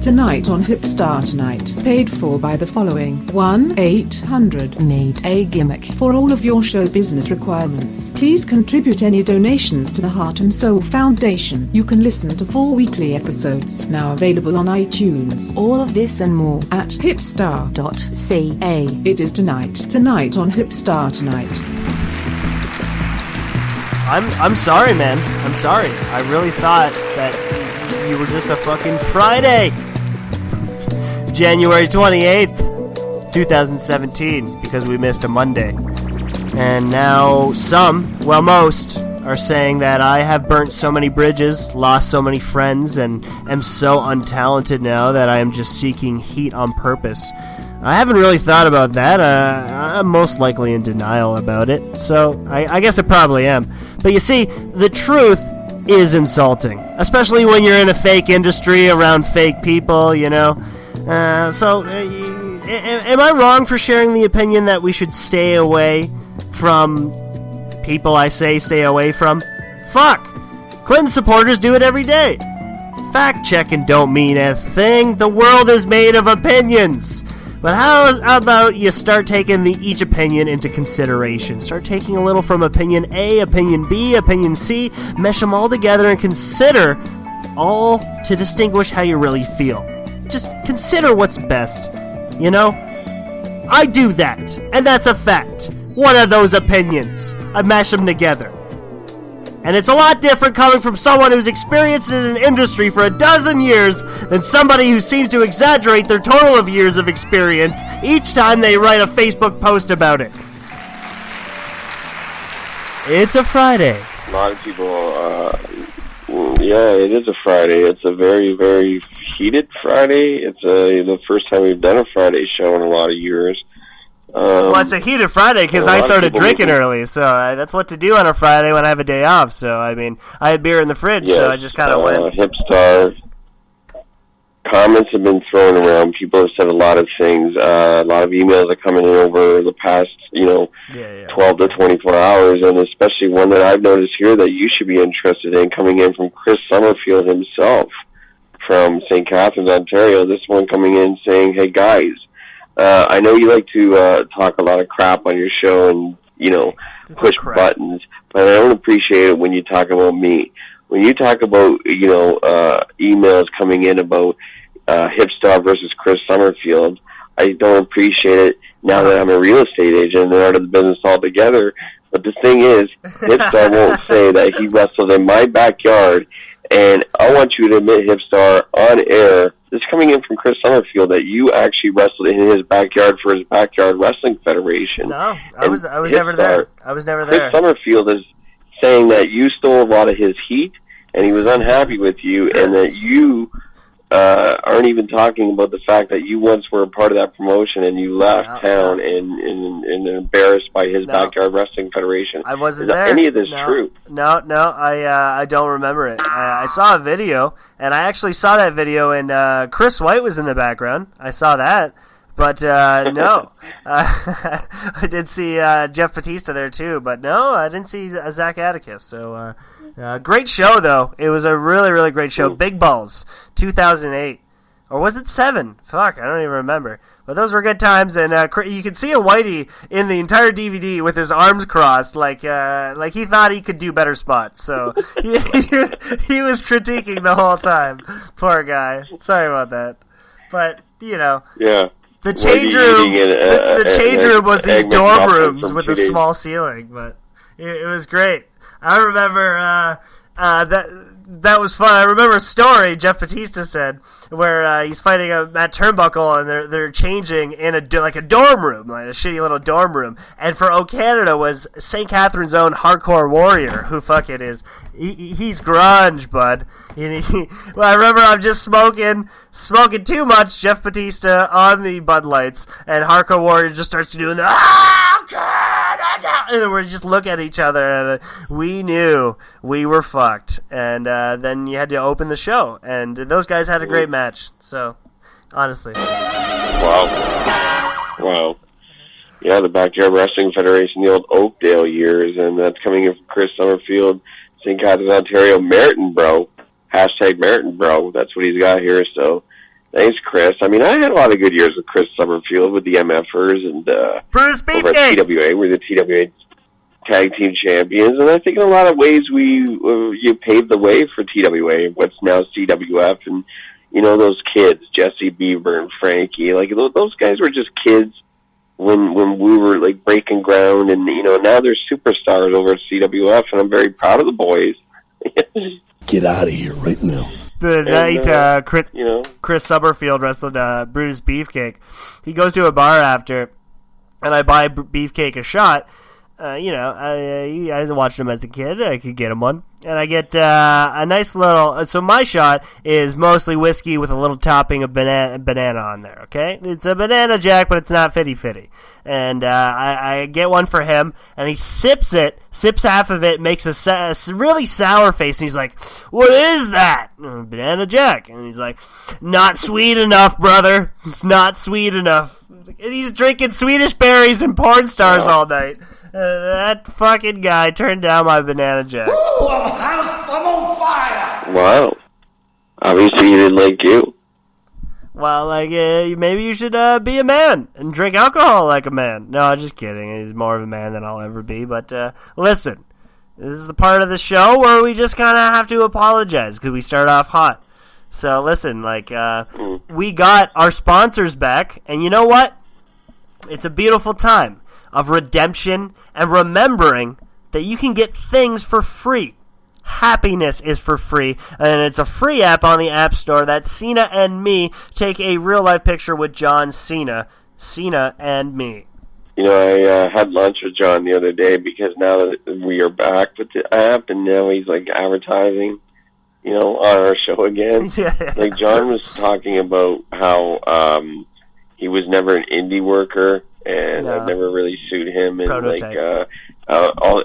Tonight on Hipstar Tonight. Paid for by the following 1-800 Need a Gimmick. For all of your show business requirements, please contribute any donations to the Heart and Soul Foundation. You can listen to full weekly episodes now available on iTunes. All of this and more at hipstar.ca. It is tonight on Hipstar Tonight. I'm sorry, man. I'm sorry. I really thought that you were just a fucking Friday. January 28th, 2017, because we missed a Monday. And now most, are saying that I have burnt so many bridges, lost so many friends, and am so untalented now that I am just seeking heat on purpose. I haven't really thought about that. I'm most likely in denial about it, so I guess I probably am. But you see, the truth is insulting, especially when you're in a fake industry around fake people, you know. So, am I wrong for sharing the opinion that we should stay away from people I say stay away from? Fuck! Clinton supporters do it every day. Fact-checking don't mean a thing. The world is made of opinions. But how about you start taking each opinion into consideration? Start taking a little from opinion A, opinion B, opinion C, mesh them all together and consider all to distinguish how you really feel. Just consider what's best, you know? I do that, and that's a fact. One of those opinions. I mash them together. And it's a lot different coming from someone who's experienced in an industry for a dozen years than somebody who seems to exaggerate their total of years of experience each time they write a Facebook post about it. It's a Friday. A lot of people, yeah, it is a Friday. It's a very, very heated Friday. It's the first time we've done a Friday show in a lot of years. Well, it's a heated Friday because I started drinking early, so that's what to do on a Friday when I have a day off. So, I mean, I had beer in the fridge, so I just kind of went. Hipstar comments have been thrown around. People have said a lot of things. A lot of emails are coming in over the past, 12 to 24 hours, and especially one that I've noticed here that you should be interested in, coming in from Chris Somerfield himself from St. Catharines, Ontario. This one coming in saying, "Hey, guys, I know you like to talk a lot of crap on your show and, push buttons, but I don't appreciate it when you talk about me. When you talk about, emails coming in about Hipstar versus Chris Somerfield, I don't appreciate it now that I'm a real estate agent and they're out of the business altogether. But the thing is, Hipstar won't say that he wrestled in my backyard, and I want you to admit, Hipstar, on air, this is coming in from Chris Somerfield, that you actually wrestled in his backyard for his Backyard Wrestling Federation." No, I was never there. I was never there. Chris Somerfield is saying that you stole a lot of his heat, and he was unhappy with you, and that you aren't even talking about the fact that you once were a part of that promotion and you left town and embarrassed by his Backyard Wrestling Federation. I wasn't Is there. any of this true? No, I don't remember it. I saw a video, and I actually saw that video, and Chris White was in the background. I saw that. But, no. I did see Jeff Batista there, too. But, no, I didn't see Zach Atticus. So, great show, though. It was a really, really great show. Big Balls, 2008. Or was it 7? Fuck, I don't even remember. But those were good times. And you could see a Whitey in the entire DVD with his arms crossed, like he thought he could do better spots. So, he was critiquing the whole time. Poor guy. Sorry about that. But, Yeah. The change room, the change room was these dorm rooms with a small ceiling, but it was great. I remember that was fun. I remember a story Jeff Batista said where he's fighting Matt Turnbuckle, and they're changing in a dorm room, like a shitty little dorm room. And for O Canada was St. Catharines' own Hardcore Warrior, who fucking is. He's grunge, bud. Well, I remember I'm just smoking too much Jeff Batista on the Bud Lights, and Hardcore Warrior just starts doing the and then we just look at each other, and we knew we were fucked. And then you had to open the show, and those guys had a great match. So, honestly, wow. Yeah, the Backyard Wrestling Federation, the old Oakdale years, and that's coming in from Chris Somerfield, St. Catharines, Ontario, Meriton Bro. #Meriton Bro. That's what he's got here. So, Thanks, Chris. I mean, I had a lot of good years with Chris Somerfield with the MFers and Brutus over Beefcake. at TWA. We're the TWA Tag Team Champions, and I think in a lot of ways you paved the way for TWA, what's now CWF, and those kids, Jesse Bieber and Frankie, like those guys were just kids when we were like breaking ground, and now they're superstars over at CWF, and I'm very proud of the boys. Get out of here right now. The night Chris Somerfield wrestled Brutus Beefcake, he goes to a bar after, and I buy Beefcake a shot. I guys watched him as a kid. I could get him one. And I get a nice little... So my shot is mostly whiskey with a little topping of banana on there, okay? It's a banana jack, but it's not fitty-fitty. And I get one for him, and he sips half of it, makes a really sour face, and he's like, "What is that?" "Banana jack." And he's like, "Not sweet enough, brother. It's not sweet enough." And he's drinking Swedish berries and porn stars all night. That fucking guy turned down my banana jack. Ooh, I'm on fire! Wow. Obviously he didn't like you. Well, maybe you should be a man and drink alcohol like a man. No, just kidding. He's more of a man than I'll ever be. But listen, this is the part of the show where we just kind of have to apologize because we start off hot. So listen, we got our sponsors back, and you know what? It's a beautiful time of redemption and remembering that you can get things for free. Happiness is for free, and it's a free app on the App Store. That's Cena and Me. Take a real-life picture with John Cena. Cena and Me. I had lunch with John the other day because now that we are back with the app, and now he's, advertising, on our show again. Yeah. Like, John was talking about how he was never an indie worker, and I've never really sued him, and Prototype.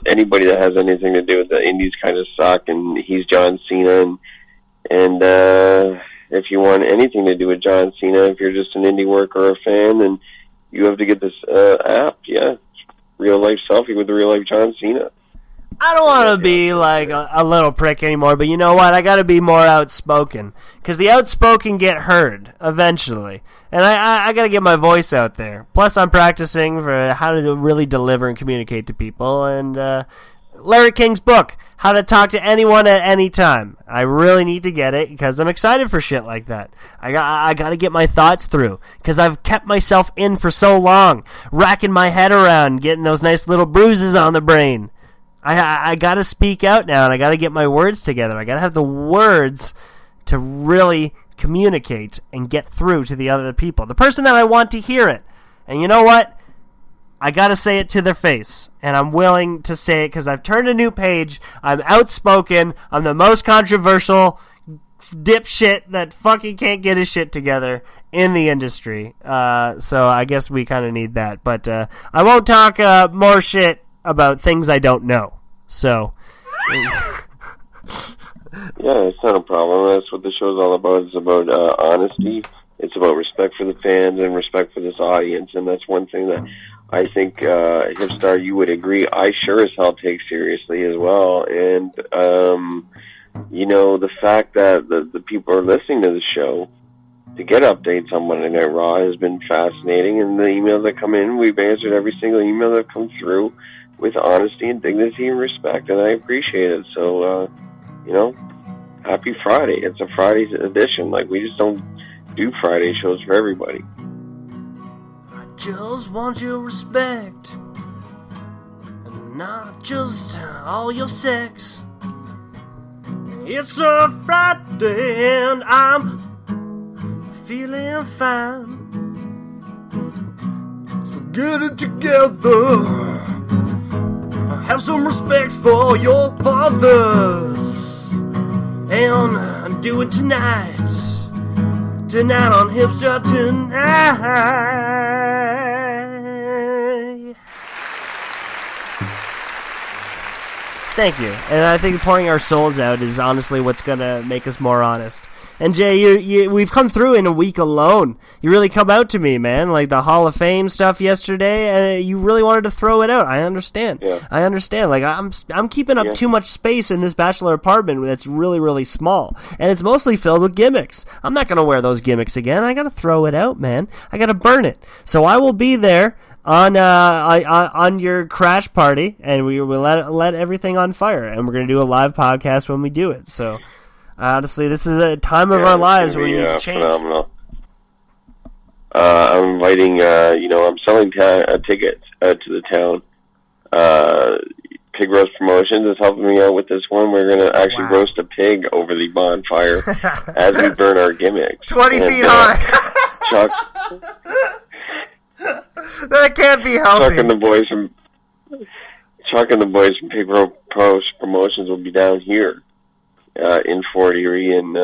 Anybody that has anything to do with the indies kind of suck, and he's John Cena, and if you want anything to do with John Cena, if you're just an indie worker or a fan, then you have to get this app. Real life selfie with the real life John Cena. I don't want to be like a little prick anymore, but you know what? I got to be more outspoken, because the outspoken get heard eventually, and I got to get my voice out there. Plus, I'm practicing for how to really deliver and communicate to people, and Larry King's book, How to Talk to Anyone at Any Time. I really need to get it, because I'm excited for shit like that. I got to get my thoughts through, because I've kept myself in for so long, racking my head around, getting those nice little bruises on the brain. I got to speak out now, and I got to get my words together. I got to have the words to really communicate and get through to the other people, the person that I want to hear it. And you know what? I got to say it to their face, and I'm willing to say it because I've turned a new page. I'm outspoken. I'm the most controversial dipshit that fucking can't get his shit together in the industry. So I guess we kind of need that. But I won't talk more shit about things I don't know. So it's not a problem. That's what the show's all about. It's about honesty. It's about respect for the fans and respect for this audience, and that's one thing that I think Hipstar, you would agree, I sure as hell take seriously as well. And the fact that the people are listening to the show to get updates on Monday Night Raw has been fascinating, and the emails that come in, we've answered every single email that comes through with honesty and dignity and respect, and I appreciate it. So, happy Friday. It's a Friday edition. We just don't do Friday shows for everybody. I just want your respect, and not just all your sex. It's a Friday and I'm feeling fine, so get it together. Have some respect for your fathers, and do it tonight on Hipster Tonight. Thank you. And I think pouring our souls out is honestly what's going to make us more honest. And Jay, we've come through in a week alone. You really come out to me, man. Like the Hall of Fame stuff yesterday, and you really wanted to throw it out. I understand. Yeah. I understand. Like I'm keeping up too much space in this bachelor apartment that's really, really small, and it's mostly filled with gimmicks. I'm not gonna wear those gimmicks again. I gotta throw it out, man. I gotta burn it. So I will be there on your crash party, and we will let everything on fire, and we're gonna do a live podcast when we do it. So. Honestly, this is a time of our lives where we need to change. Phenomenal. I'm inviting, I'm selling tickets to the town. Pig Roast Promotions is helping me out with this one. We're going to actually roast a pig over the bonfire as we burn our gimmicks. 20 feet high. Chuck. That can't be healthy. Chuck and the boys from Pig Roast Promotions will be down here. In Fort Erie, and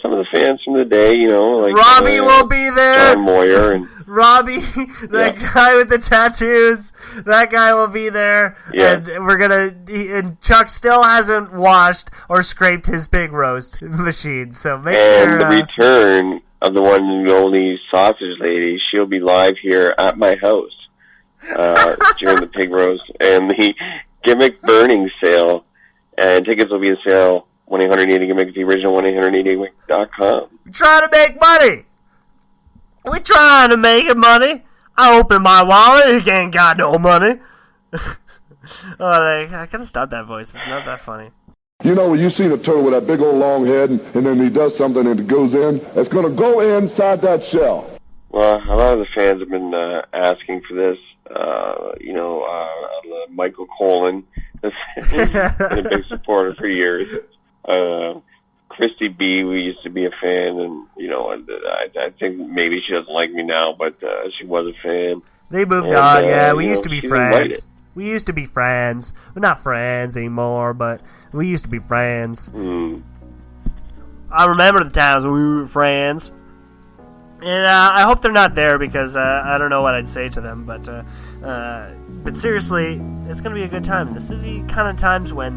some of the fans from the day, like Robbie will be there. John Moyer and Robbie, guy with the tattoos. That guy will be there, and and Chuck still hasn't washed or scraped his pig roast machine. So make sure. The return of the one and only sausage lady. She'll be live here at my house during the pig roast and the gimmick burning sale. And tickets will be on sale. 1-800-80-GIMMICK, the original 1-800-80-GIMMICK.com. We're trying to make money. We're trying to make money. I open my wallet. He ain't got no money. I gotta stop that voice. It's not that funny. When you see a turtle with that big old long head, and then he does something and it goes in, it's going to go inside that shell. Well, a lot of the fans have been asking for this. Michael Colin has been a big supporter for years. Kwisty B, we used to be a fan, and I think maybe she doesn't like me now, but she was a fan. They moved on. We used to be friends. We used to be friends. We're not friends anymore, but we used to be friends. I remember the times when we were friends. And I hope they're not there because I don't know what I'd say to them. But seriously, it's going to be a good time. This is the kind of times when,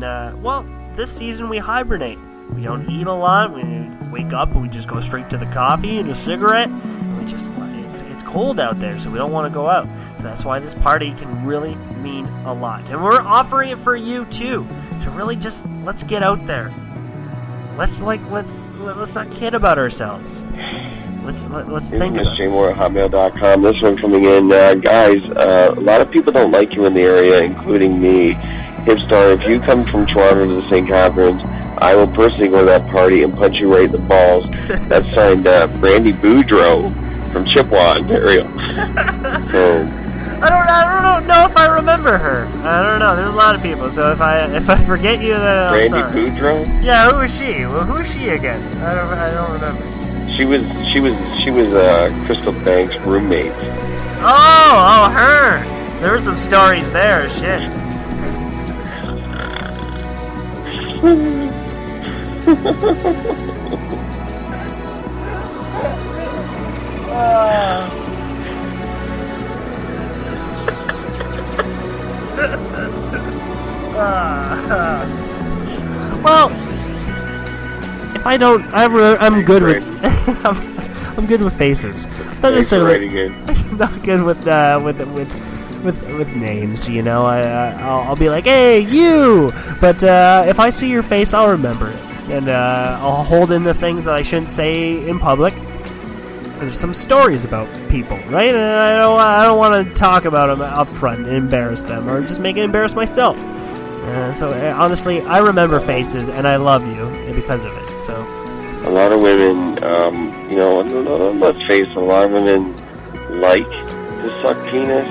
this season we hibernate. We don't eat a lot. We wake up and we just go straight to the coffee and a cigarette. And we just, it's cold out there, so we don't want to go out. So that's why this party can really mean a lot. And we're offering it for you too. To really just, let's get out there. Let's not kid about ourselves. Let's think about it. JMoore@hotmail.com. This one coming in. Guys, a lot of people don't like you in the area, including me. Hipstar, if you come from Toronto to St. Catharines, I will personally go to that party and punch you right in the balls. That's signed Brandy Boudreaux from Chippewa, Ontario. So, I don't know if I remember her. I don't know. There's a lot of people, so if I forget you, then I'm sorry. Brandy Boudreaux? Yeah, who is she? Well, who is she again? I don't remember. She was Crystal Banks' roommate. Oh, her. There were some stories there. Shit. Well, if I don't, I'm good with I'm good with faces. Not necessarily. Not good with names. I'll be like, hey, you. But if I see your face, I'll remember it, and I'll hold in the things that I shouldn't say in public. There's some stories about people, right? And I don't want to talk about them up front and embarrass them, or just make it embarrass myself. So honestly, I remember faces, and I love you because of it. So a lot of women, let's face it, a lot of women like to suck penis.